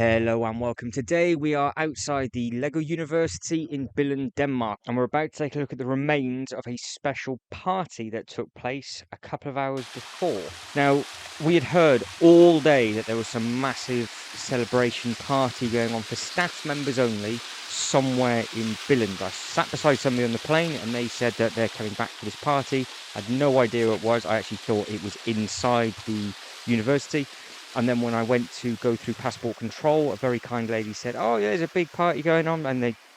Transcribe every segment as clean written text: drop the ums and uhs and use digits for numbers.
Hello and welcome. Today we are outside the Lego University in Billund, Denmark, and we're about to take a look at the remains of a special party that took place a couple of hours before. Now, we had heard all day that there was some massive celebration party going on for staff members only somewhere in Billund. I sat beside somebody on the plane and they said that they're coming back for this party. I had no idea what it was. I actually thought it was inside the university. And then when I went to go through passport control, a very kind lady said, "Oh, yeah, there's a big party going on,"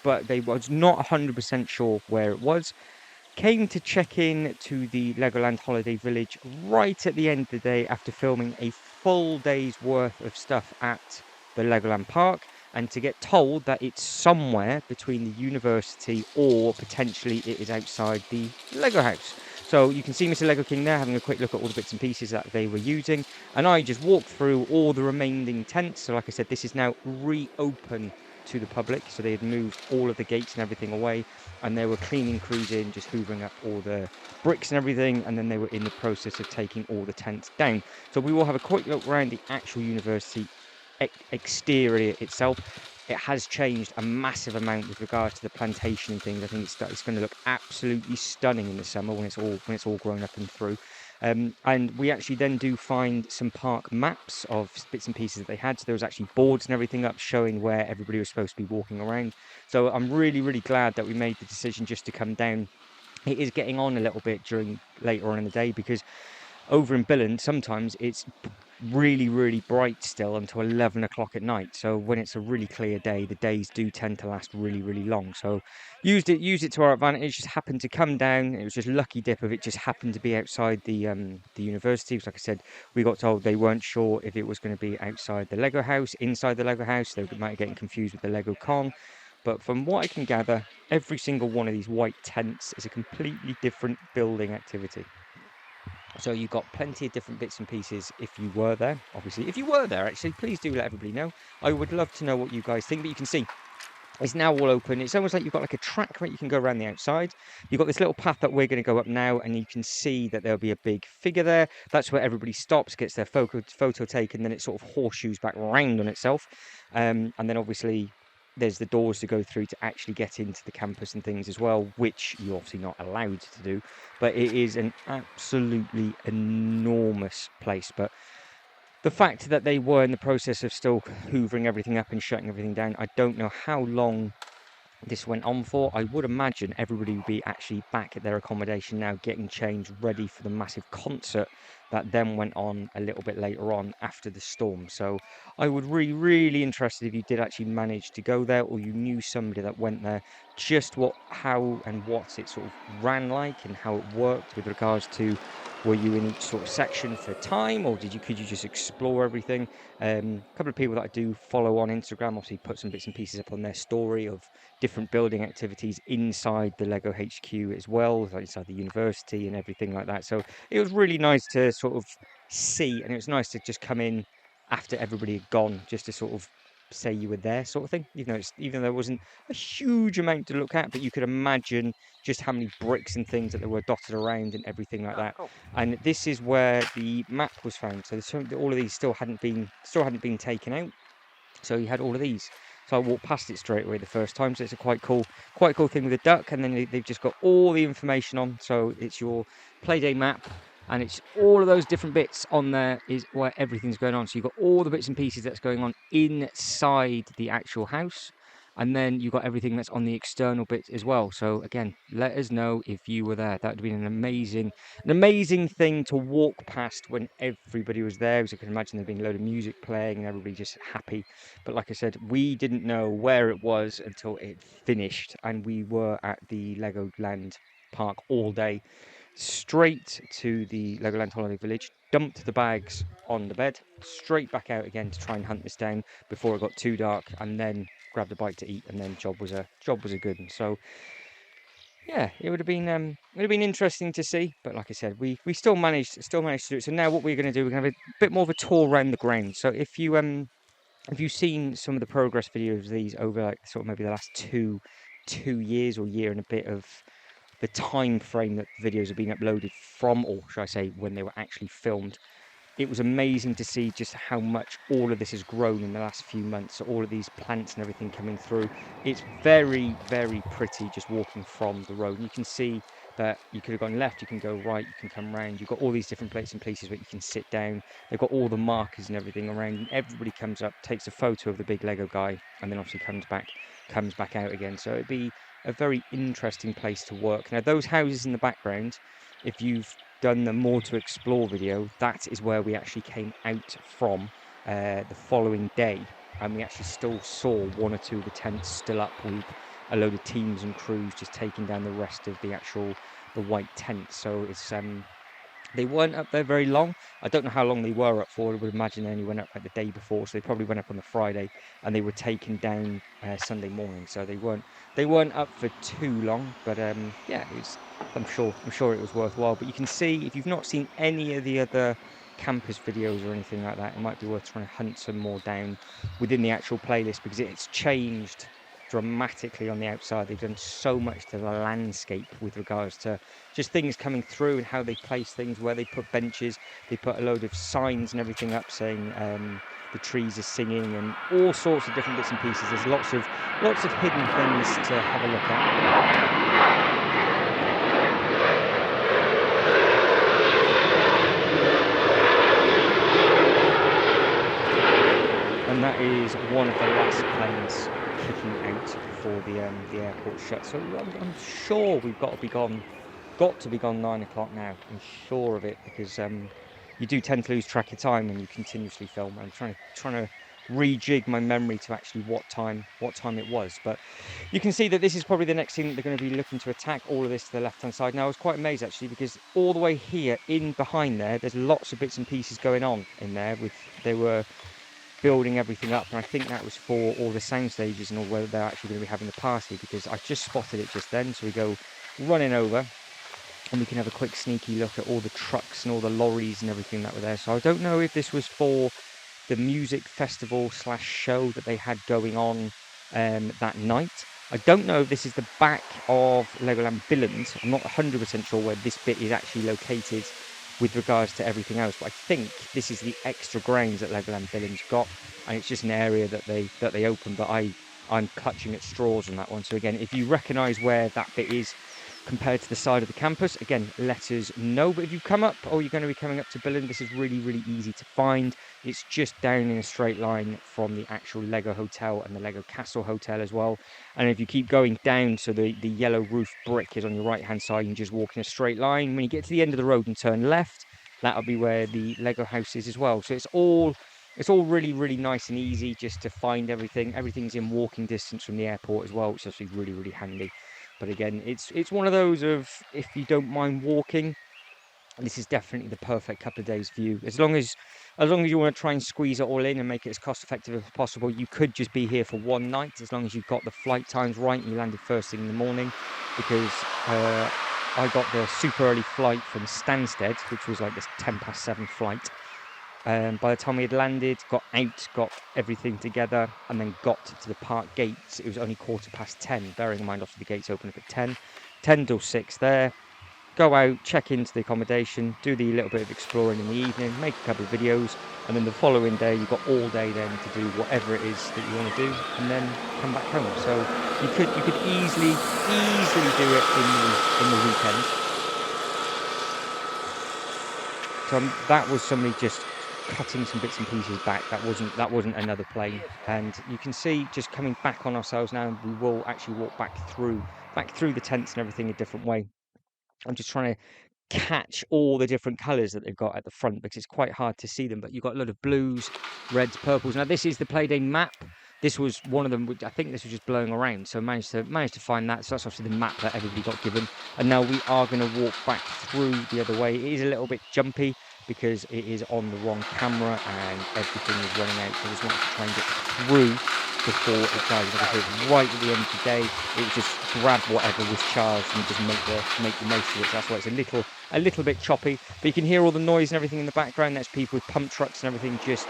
but they was not 100% sure where it was. Came to check in to the Legoland Holiday Village right at the end of the day after filming a full day's worth of stuff at the Legoland Park, and to get told that it's somewhere between the university or potentially it is outside the Lego house. So you can see Mr. Lego King there having a quick look at all the bits and pieces that they were using, and I just walked through all the remaining tents. So like I said, this is now reopen to the public, so they had moved all of the gates and everything away, and they were cleaning crews in, just hoovering up all the bricks and everything, and then they were in the process of taking all the tents down. So we will have a quick look around the actual university exterior itself. It has changed a massive amount with regards to the plantation and things. I think it's going to look absolutely stunning in the summer when it's all grown up and through. And we actually then do find some park maps of bits and pieces that they had. So there was actually boards and everything up showing where everybody was supposed to be walking around. So I'm really, really glad that we made the decision just to come down. It is getting on a little bit during later on in the day, because over in Billund sometimes it's really, really bright still until 11 o'clock at night. So when it's a really clear day, the days do tend to last really, really long. So used it to our advantage. Just happened to come down. It was just lucky dip of it just happened to be outside the university. Because like I said, we got told they weren't sure if it was going to be outside the Lego house, inside the Lego house. They might be getting confused with the Lego Con. But from what I can gather, every single one of these white tents is a completely different building activity. So you've got plenty of different bits and pieces if you were there. Obviously, if you were there, actually, please do let everybody know. I would love to know what you guys think. But you can see it's now all open. It's almost like you've got like a track where you can go around the outside. You've got this little path that we're going to go up now, and you can see that there'll be a big figure there. That's where everybody stops, gets their photo taken, then it sort of horseshoes back round on itself. And then obviously there's the doors to go through to actually get into the campus and things as well, which you're obviously not allowed to do. But it is an absolutely enormous place. But the fact that they were in the process of still hoovering everything up and shutting everything down, I don't know how long this went on for. I would imagine everybody would be actually back at their accommodation now, getting changed, ready for the massive concert that then went on a little bit later on after the storm. So I would really, really interested if you did actually manage to go there, or you knew somebody that went there, just how and what it sort of ran like and how it worked with regards to, were you in each sort of section for time, or could you just explore everything? A couple of people that I do follow on Instagram obviously put some bits and pieces up on their story of different building activities inside the Lego HQ as well, like inside the university and everything like that. So it was really nice to sort of see, and it was nice to just come in after everybody had gone, just to sort of say you were there, sort of thing. Even though there wasn't a huge amount to look at, but you could imagine just how many bricks and things that there were dotted around and everything like that. And this is where the map was found. So all of these still hadn't been taken out. So you had all of these. So I walked past it straight away the first time. So it's a quite cool thing with a duck. And then they've just got all the information on. So it's your Playday map, and it's all of those different bits on there is where everything's going on. So you've got all the bits and pieces that's going on inside the actual house. And then you've got everything that's on the external bits as well. So again, let us know if you were there. That would have been an amazing thing to walk past when everybody was there, because I can imagine there being a load of music playing and everybody just happy. But like I said, we didn't know where it was until it finished, and we were at the Legoland Park all day, straight to the Legoland Holiday Village, dumped the bags on the bed, straight back out again to try and hunt this down before it got too dark, and then grabbed a bite to eat, and then job was a good one. So yeah, it would have been interesting to see, but like I said, we still managed to do it. So now what we're going to do, we're going to have a bit more of a tour around the ground. So if you've seen some of the progress videos of these over like sort of maybe the last two years or year and a bit of the time frame that videos have been uploaded from, or should I say when they were actually filmed, it was amazing to see just how much all of this has grown in the last few months. So all of these plants and everything coming through. It's very, very pretty just walking from the road. And you can see that you could have gone left, you can go right, you can come round. You've got all these different places and places where you can sit down. They've got all the markers and everything around. And everybody comes up, takes a photo of the big Lego guy, and then obviously comes back out again. So it'd be a very interesting place to work. Now those houses in the background, if you've done the more to explore video, that is where we actually came out from the following day, and we actually still saw one or two of the tents still up with a load of teams and crews just taking down the rest of the white tents. So it's they weren't up there very long. I don't know how long they were up for. I would imagine they only went up like the day before, so they probably went up on the Friday, and they were taken down Sunday morning. So they weren't up for too long. But yeah, it was. I'm sure it was worthwhile. But you can see, if you've not seen any of the other campus videos or anything like that, it might be worth trying to hunt some more down within the actual playlist, because it's changed dramatically on the outside. They've done so much to the landscape with regards to just things coming through and how they place things, where they put benches. They put a load of signs and everything up saying the trees are singing, and all sorts of different bits and pieces. There's lots of hidden things to have a look at. And that is one of the last planes kicking out before the airport shuts. So I'm sure we've got to be gone 9 o'clock now. I'm sure of it, because you do tend to lose track of time when you continuously film. I'm trying to rejig my memory to actually what time it was. But you can see that this is probably the next thing that they're going to be looking to attack. All of this to the left hand side. Now I was quite amazed actually, because all the way here in behind there's lots of bits and pieces going on in there. They were building everything up, and I think that was for all the sound stages and all, whether they're actually going to be having the party, because I just spotted it just then. So we go running over, and we can have a quick sneaky look at all the trucks and all the lorries and everything that were there. So I don't know if this was for the music festival / show that they had going on that night. I don't know if this is the back of Legoland Billund. I'm not 100% sure where this bit is actually located with regards to everything else, but I think this is the extra grounds that Legoland Billund's got, and it's just an area that they open. But I'm clutching at straws on that one. So again, if you recognise where that bit is compared to the side of the campus, again, let us know. But if you've come up, or you're going to be coming up to Billund, this is really, really easy to find. It's just down in a straight line from the actual Lego Hotel and the Lego Castle Hotel as well. And if you keep going down, so the yellow roof brick is on your right hand side, and just walk in a straight line. When you get to the end of the road and turn left, that'll be where the Lego house is as well. So it's all really, really nice and easy just to find everything. Everything's in walking distance from the airport as well, which is actually really, really handy. But again, it's one of those of, if you don't mind walking, this is definitely the perfect couple of days for you. As long as you want to try and squeeze it all in and make it as cost effective as possible, you could just be here for one night, as long as you've got the flight times right and you landed first thing in the morning. Because I got the super early flight from Stansted, which was like this 7:10 flight. By the time we had landed, got out, got everything together, and then got to the park gates, it was only 10:15. Bearing in mind, obviously the gates open up at 10 till 6 there. Go out, check into the accommodation, do the little bit of exploring in the evening, make a couple of videos, and then the following day you've got all day then to do whatever it is that you want to do, and then come back home. So you could easily do it in the weekend. So that was somebody just cutting some bits and pieces back. That wasn't another plane. And you can see, just coming back on ourselves now, we will actually walk back through the tents and everything a different way. I'm just trying to catch all the different colours that they've got at the front, because it's quite hard to see them. But you've got a lot of blues, reds, purples. Now this is the Playday map. This was one of them, which I think this was just blowing around, so I managed to find that. So that's obviously the map that everybody got given. And now we are going to walk back through the other way. It is a little bit jumpy because it is on the wrong camera and everything is running out. So I just wanted to try and get through before it dies. Like I said, right at the end of the day, it was just grab whatever was charged and just make the most of it. So that's why it's a little bit choppy. But you can hear all the noise and everything in the background. That's people with pump trucks and everything just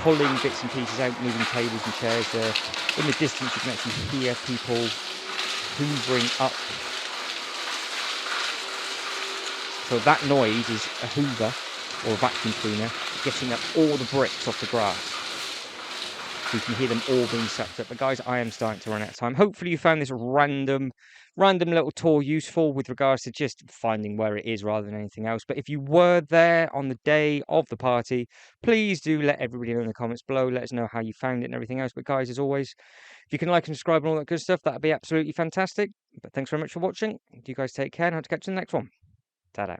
pulling bits and pieces out, moving tables and chairs there. In the distance you can actually hear people hoovering up. So that noise is a hoover or a vacuum cleaner, getting up all the bricks off the grass. You can hear them all being sucked up. But guys, I am starting to run out of time. Hopefully you found this random little tour useful with regards to just finding where it is rather than anything else. But if you were there on the day of the party, please do let everybody know in the comments below. Let us know how you found it and everything else. But guys, as always, if you can like and subscribe and all that good stuff, that'd be absolutely fantastic. But thanks very much for watching. You guys take care and I'll catch you in the next one. Ta-da.